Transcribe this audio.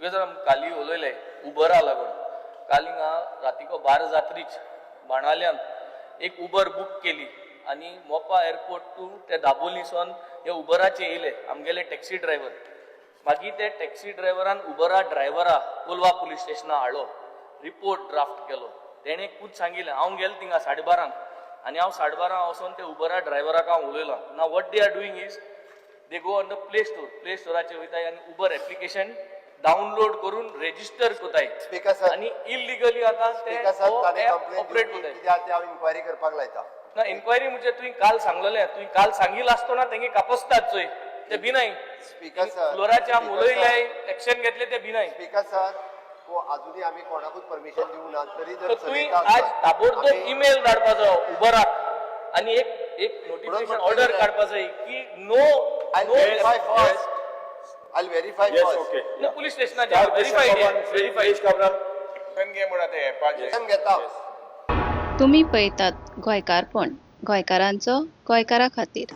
तुगे जर काली उलयले उबरा लागून काल हिंगा रातीको 12 जात्रीच बाणाल्यान एक उबर बूक केली आणि मोपा एअरपोर्ट टू ते दाबोलीसून हे उबराचे येयले आमगेले टॅक्सी ड्रायव्हर मागीर ते टॅक्सी ड्रायव्हरान उबरा ड्रायव्हरा कोलवा पुलीस स्टेशना हाडलो रिपोर्ट ड्राफ्ट केलो तेणे खूद सांगिल्लें हांव गेलो थिंगा 12:30 आणि हांव 12:30 वचून ते उबरा ड्रायव्हराक हांव उलयलो ना what they are doing is they go on the play स्टोराचेर वयताय आनी उबर एप्लिकेशन डाउनलोड करून रेजिस्टर कोताय आणि इलिगली आता ते ऑपरेट कोताय कित्याक हांव इन्क्वायरी करपाक लायता ना इन्क्वायरी म्हणजे तुवें काल सांगलेलें तुवें काल सांगिल्लो आसतो ना तेंगे कापसतात चोय ते भिनाय स्पीकर सर फ्लोराचे आम उलयले एक्शन घेतले ते भिनाय स्पीकर सर को अजूनही आम्ही कोणाकूच परमिशन दिवं ना तरी जर तुवें आज ताबडतोब ईमेल धाडपाचो उबराक आणि एक नोटिफिकेशन ऑर्डर काडपा जाय की no I'll verify first. Police स्टेशनाचेर व्हेरीफाय घेता तुम्ही पळयतात गोंयकारपण गोंयकारांचो गोंयकारा खातीर.